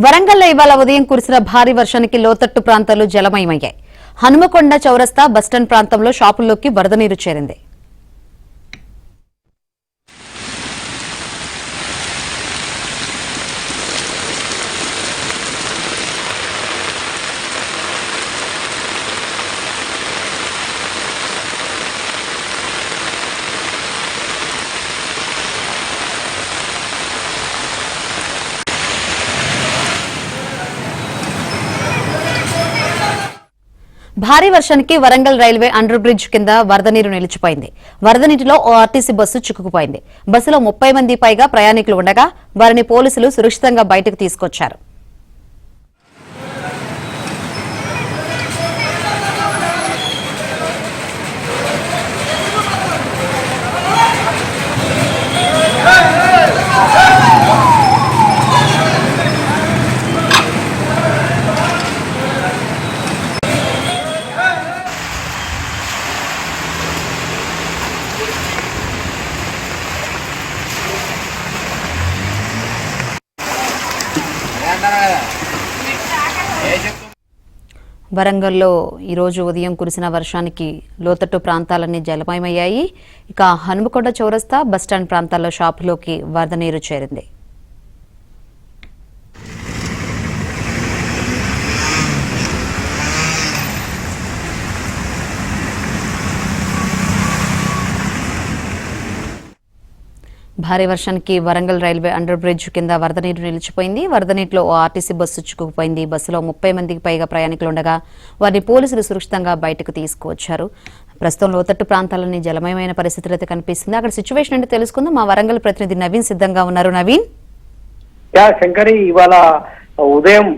వరంగల్లో ఇవాళ ఉదయం కురిసిన భారీ వర్షానికి లోతట్టు ప్రాంతాలు జలమయమయ్యాయి. హనుమకొండ చౌరస్తా బస్టాండ్ ప్రాంతంలో షాపుల్లోకి వరద నీరు చేరింది. భారీ వర్షానికి వరంగల్ రైల్వే అండర్ బ్రిడ్జ్ కింద వరద నీరు నిలిచిపోయింది. వరద నీటిలో ఓ ఆర్టీసీ బస్సు చిక్కుకుపోయింది. బస్సులో 30 మంది పైగా ప్రయాణికులు ఉండగా వారిని పోలీసులు సురక్షితంగా బయటకు తీసుకొచ్చారు. వరంగల్లో ఈరోజు ఉదయం కురిసిన వర్షానికి లోతట్టు ప్రాంతాలన్నీ జలమయమయ్యాయి. ఇక హనుమకొండ చౌరస్తా బస్టాండ్ ప్రాంతాల్లో షాపులోకి వరద నీరు చేరింది. భారీ వర్షానికి వరంగల్ రైల్వే అండర్ బ్రిడ్జ్ కింద వరద నీరు నిలిచిపోయింది. వరద నీటిలో ఓ ఆర్టీసీ బస్సు చిక్కుకుపోయింది. బస్సులో 30 మందికి పైగా ప్రయాణికులు ఉండగా వారిని పోలీసులు సురక్షితంగా బయటకు తీసుకువచ్చారు. ప్రస్తుతం లోతట్టు ప్రాంతాలన్నీ జలమయమైన పరిస్థితులు అయితే కనిపిస్తుంది. అక్కడ సిచ్యువేషన్ అంటే తెలుసుకుందాం. మా వరంగల్ ప్రతినిధి నవీన్ సిద్ధంగా ఉన్నారు. నవీన్, శంకరి, ఇవాళ ఉదయం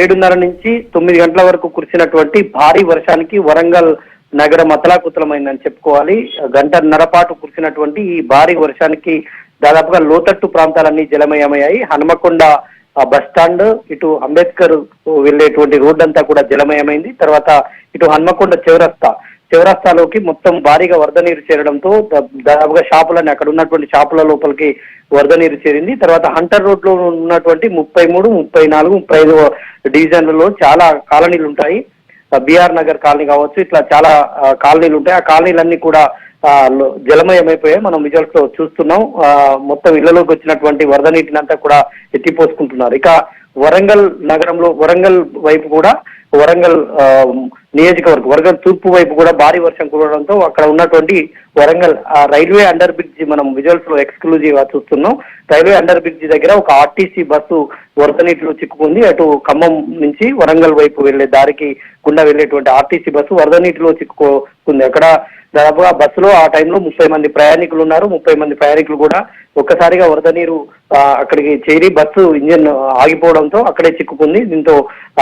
7:30 నుంచి 9 గంటల వరకు కురిసినటువంటి భారీ వర్షానికి వరంగల్ నగరం అతలాకుతలమైందని చెప్పుకోవాలి. గంటన్నర పాటు కురిసినటువంటి ఈ భారీ వర్షానికి దాదాపుగా లోతట్టు ప్రాంతాలన్నీ జలమయమయ్యాయి. హనుమకొండ బస్టాండ్, ఇటు అంబేద్కర్ వెళ్లేటువంటి రోడ్డంతా కూడా జలమయమైంది. తర్వాత ఇటు హనుమకొండ చౌరస్తాలోకి మొత్తం భారీగా వరద నీరు చేరడంతో దాదాపుగా షాపులన్నీ, అక్కడ ఉన్నటువంటి షాపుల లోపలికి వరద నీరు చేరింది. తర్వాత హంటర్ రోడ్ లో ఉన్నటువంటి 33, 34, 35 డివిజన్లలో చాలా కాలనీలు ఉంటాయి. బిఆర్ నగర్ కాలనీ కావచ్చు, ఇట్లా చాలా కాలనీలు ఉంటాయి. ఆ కాలనీలన్నీ కూడా జలమయమైపోయాయి. మనం విజువల్స్ లో చూస్తున్నాం. మొత్తం ఇళ్లలోకి వచ్చినటువంటి వరద నీటిని అంతా కూడా ఎత్తిపోసుకుంటున్నారు. ఇక వరంగల్ నగరంలో, వరంగల్ వైపు కూడా, వరంగల్ నియోజకవర్గం, వరంగల్ తూర్పు వైపు కూడా భారీ వర్షం కురవడంతో అక్కడ ఉన్నటువంటి వరంగల్ రైల్వే అండర్ బ్రిడ్జ్, మనం విజువల్స్ లో ఎక్స్క్లూజివ్ గా చూస్తున్నాం. రైల్వే అండర్ బ్రిడ్జ్ దగ్గర ఒక ఆర్టీసీ బస్సు వరద నీటిలో చిక్కుకుంది. అటు ఖమ్మం నుంచి వరంగల్ వైపు వెళ్లే దారికి గుండా వెళ్లేటువంటి ఆర్టీసీ బస్సు వరద నీటిలో చిక్కుకుంది. అక్కడ దాదాపుగా బస్సులో ఆ టైంలో 30 మంది ప్రయాణికులు ఉన్నారు. 30 మంది ప్రయాణికులు కూడా ఒక్కసారిగా వరద నీరు అక్కడికి చేరి బస్సు ఇంజిన్ ఆగిపోవడంతో అక్కడే చిక్కుకుంది. దీంతో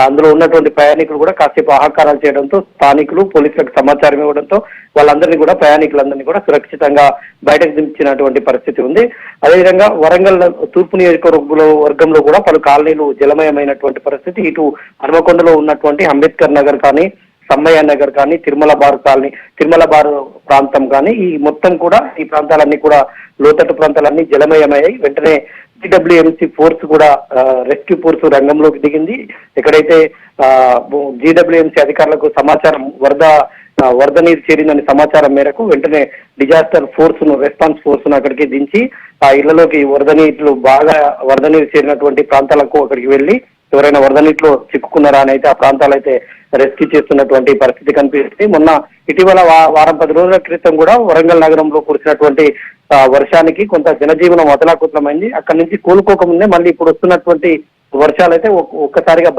అందులో ఉన్నటువంటి ప్రయాణికులు కూడా కాసేపు ఆహాకారాలు చేయడంతో స్థానికులు పోలీసులకు సమాచారం ఇవ్వడంతో వాళ్ళందరినీ కూడా, ప్రయాణికులందరినీ కూడా సురక్షితంగా బయటకు దించినటువంటి పరిస్థితి ఉంది. అదేవిధంగా వరంగల్ తూర్పు నియోజకవర్గంలో కూడా పలు కాలనీలు జలమయమైనటువంటి పరిస్థితి. ఇటు హనుమకొండలో ఉన్నటువంటి అంబేద్కర్ నగర్ కానీ, సమ్మయ్య నగర్ కానీ, తిరుమల బారు ప్రాంతం కానీ, ఈ మొత్తం కూడా ఈ ప్రాంతాలన్నీ కూడా లోతట్టు ప్రాంతాలన్నీ జలమయమయ్యాయి. వెంటనే జీడబ్ల్యూఎంసీ ఫోర్స్ కూడా, రెస్క్యూ ఫోర్స్ రంగంలోకి దిగింది. ఎక్కడైతే జీడబ్ల్యూఎంసీ అధికారులకు సమాచారం వరద నీరు చేరిందని సమాచారం మేరకు వెంటనే డిజాస్టర్ ఫోర్స్ ను, రెస్పాన్స్ ఫోర్స్ ను అక్కడికి దించి ఆ ఇళ్లలోకి వరద నీరు చేరినటువంటి ప్రాంతాలకు అక్కడికి వెళ్లి ఎవరైనా వరద నీటిలో చిక్కుకున్నారా అని అయితే ఆ ప్రాంతాలు అయితే రెస్క్యూ చేస్తున్నటువంటి పరిస్థితి కనిపిస్తుంది. మొన్న ఇటీవల వారం 10 రోజుల క్రితం కూడా వరంగల్ నగరంలో కురిసినటువంటి వర్షానికి కొంత జనజీవనం అతలాకుతలమైంది. అక్కడి నుంచి కోలుకోకముందే మళ్ళీ ఇప్పుడు వస్తున్నటువంటి వర్షాలు అయితే ఒక్కసారిగా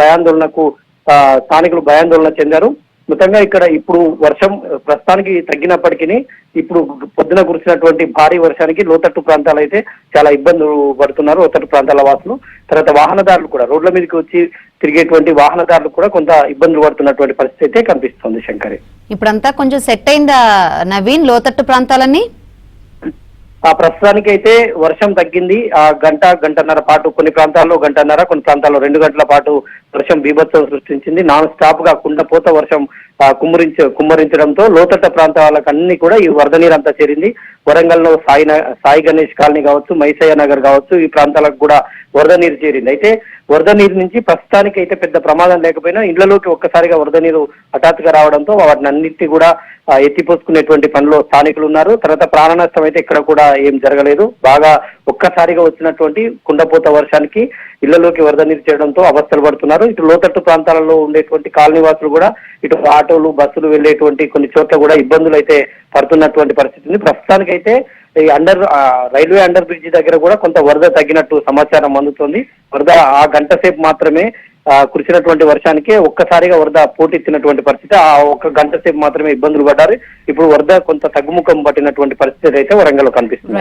స్థానికులు భయాందోళన చెందారు. మొత్తంగా ఇక్కడ ఇప్పుడు వర్షం ప్రస్తుతానికి తగ్గినప్పటికీ ఇప్పుడు పొద్దున కురిసినటువంటి భారీ వర్షానికి లోతట్టు ప్రాంతాలు అయితే చాలా ఇబ్బందులు పడుతున్నారు. లోతట్టు ప్రాంతాల వాసులు, తర్వాత వాహనదారులు కూడా, రోడ్ల మీదకి వచ్చి తిరిగేటువంటి వాహనదారులు కూడా కొంత ఇబ్బందులు పడుతున్నటువంటి పరిస్థితి అయితే కనిపిస్తుంది. శంకరి, ఇప్పుడంతా కొంచెం సెట్ అయిందా నవీన్ లోతట్టు ప్రాంతాలన్నీ? ప్రస్తుతానికి అయితే వర్షం తగ్గింది. గంటన్నర పాటు, కొన్ని ప్రాంతాల్లో గంటన్నర, కొన్ని ప్రాంతాల్లో 2 గంటల పాటు వర్షం బీభత్సం సృష్టించింది. నాన్ స్టాప్ గా కుండపోత వర్షం కుమ్మరించడంతో లోతట్ట ప్రాంతాలకు అన్ని కూడా ఈ వరద నీరు అంతా చేరింది. వరంగల్ లో సాయి గణేష్ కాలనీ కావచ్చు, మైసయ్య నగర్ కావచ్చు, ఈ ప్రాంతాలకు కూడా వరద నీరు చేరింది. అయితే వరద నీరు నుంచి ప్రస్తుతానికి అయితే పెద్ద ప్రమాదం లేకపోయినా ఇళ్లలోకి ఒక్కసారిగా వరద నీరు హఠాత్తుగా రావడంతో వాటిని అన్నిటి కూడా ఎత్తిపోసుకునేటువంటి పనిలో స్థానికులు ఉన్నారు. తర్వాత ప్రాణ నష్టం అయితే ఇక్కడ కూడా ఏం జరగలేదు. బాగా ఒక్కసారిగా వచ్చినటువంటి కుండపోత వర్షానికి ఇళ్లలోకి వరద నీరు చేయడంతో అవస్థలు పడుతున్నారు. ఇటు లోతట్టు ప్రాంతాలలో ఉండేటువంటి కాలనీవాసులు కూడా ఇటు ఆటోలు బస్సులు వెళ్లేటువంటి కొన్ని చోట్ల కూడా ఇబ్బందులు అయితే పడుతున్నటువంటి పరిస్థితి ఉంది. ప్రస్తుతానికైతే ఈ రైల్వే అండర్ బ్రిడ్జ్ దగ్గర కూడా కొంత వరద తగ్గినట్టు సమాచారం అందుతోంది. వరద ఆ గంట సేపు మాత్రమే కురిసినటువంటి వర్షానికి ఒక్కసారిగా వరద పోటెత్తినటువంటి పరిస్థితి. ఆ ఒక్క గంట సేపు మాత్రమే ఇబ్బందులు పడ్డారు. ఇప్పుడు వరద కొంత తగ్గుముఖం పట్టినటువంటి పరిస్థితి అయితే వరంగల్ లో కనిపిస్తుంది.